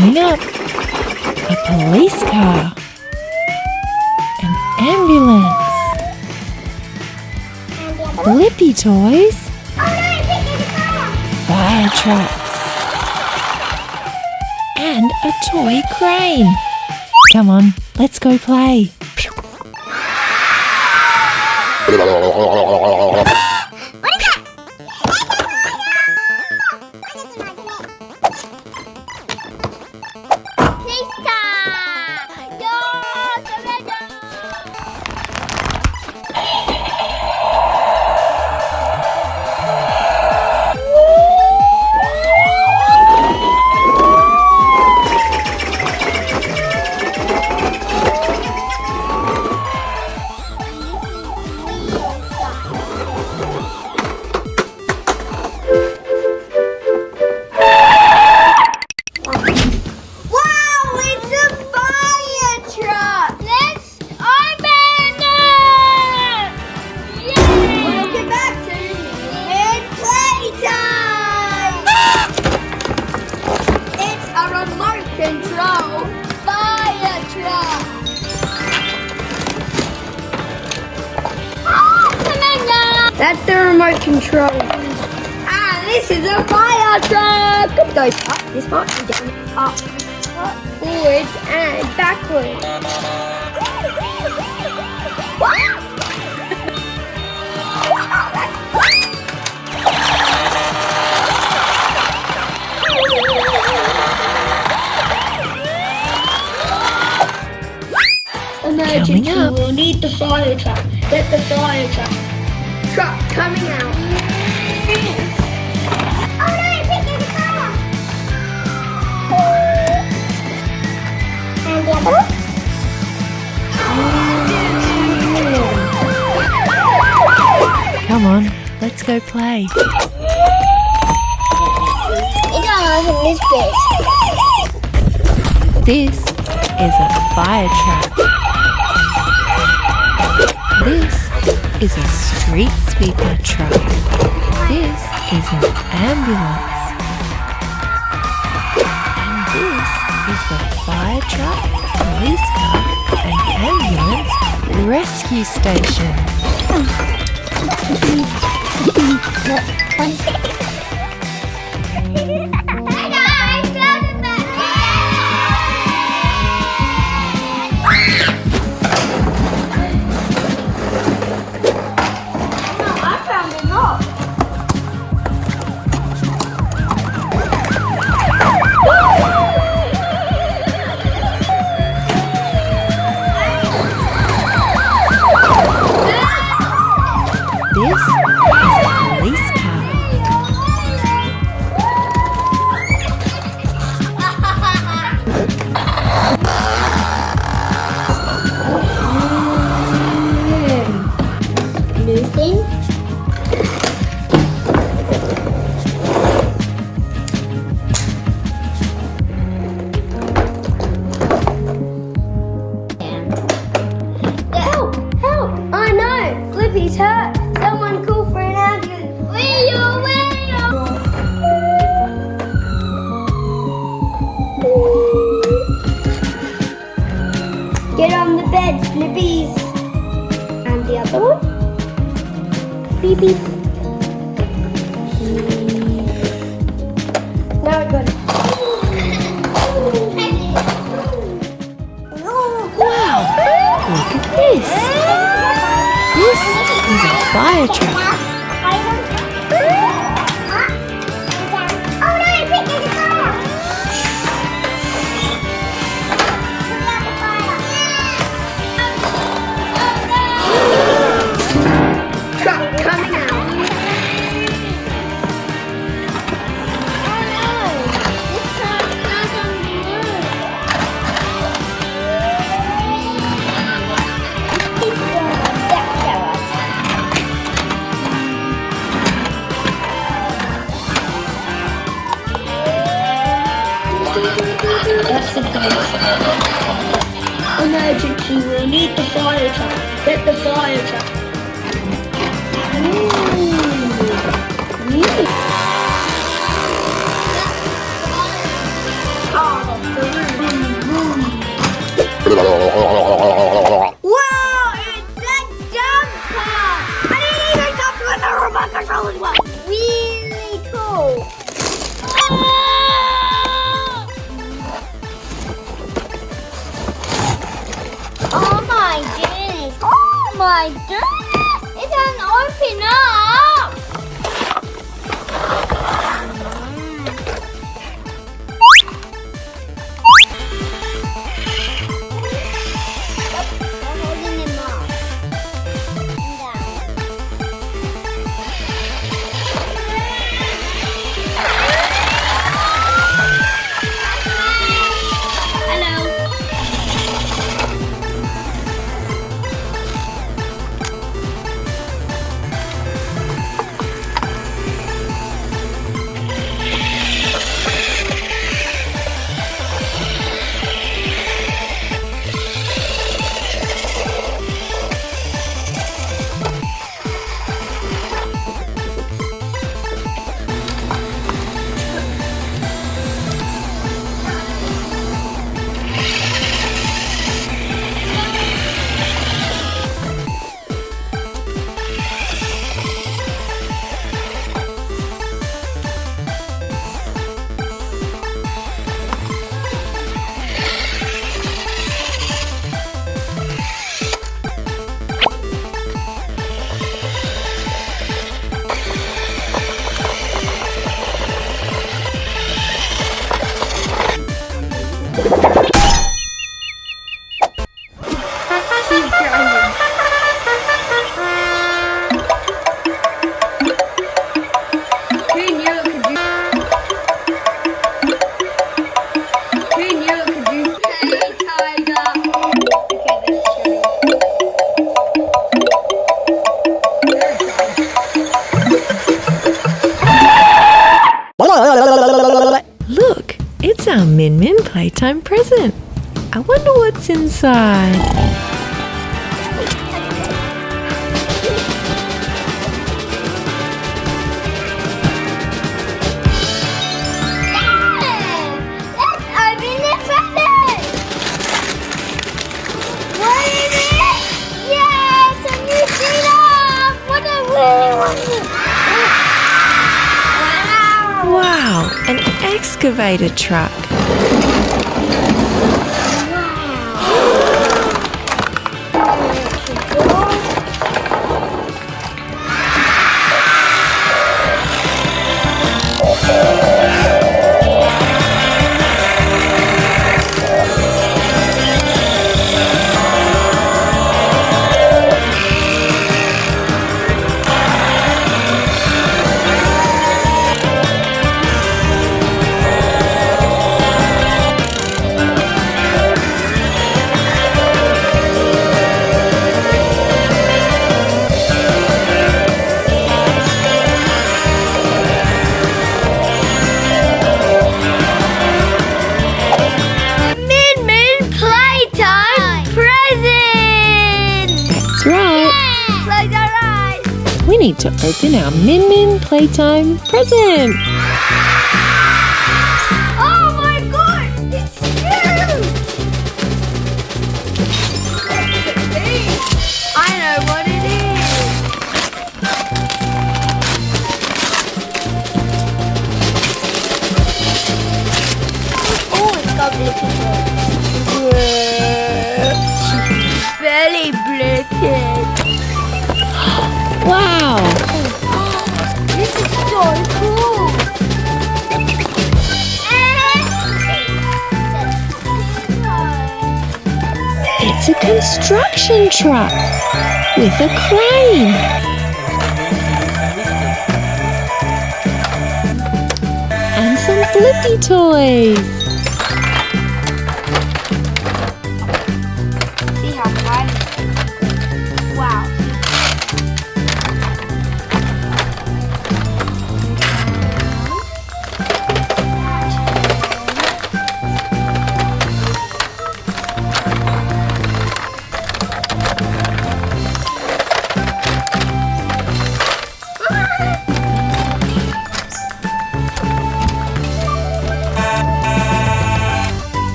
Coming up, a police car, an ambulance, BLiPPi toys, fire trucks, and a toy crane. Come on, let's go play. That's the remote control. And this is a fire truck. It goes up this part and down, up, forwards and backwards. Emergency, we'll need the fire truck. Get the fire truck. Truck coming out. Oh no, it's taking the car. And the other. Come on, let's go play. It's all in this bit. This is a fire truck. This is a street sweeper truck. This is an ambulance. And this is the fire truck, police car, and ambulance rescue station. This is a police car. Losing. Help! Help! Oh no! BLiPPi's hurt! Someone call for an ambulance! Wheel! Get on the bed, BLiPPi's! And the other one? Beep beep. Now I got it. Wow! Look at this! This is a fire truck. Truck coming out. That's the place. Emergency, we'll need the fire truck. Get the fire truck. Oh, Wow, it's a jumper! And it even comes with a remote control as well. Really cool. Oh my goodness! Oh my goodness! It doesn't open up! I'm holding him up. Hello. Look, it's our Min Min Playtime present. I wonder what's inside. Let's open the present! What is it? Yes, a new setup! What I really wanted! Wow, an excavator truck. We need to open our Min Min Playtime present. Oh my god! It's huge! I know what it is. Oh, it's got BLiPPi. Belly blanket. Wow! This is so cool! It's a construction truck with a crane. And some BLiPPi toys. See how high it is. Wow.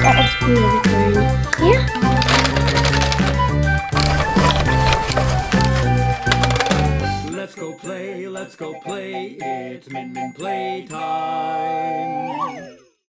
Let's put everything here. Let's go play, it's Min Min playtime.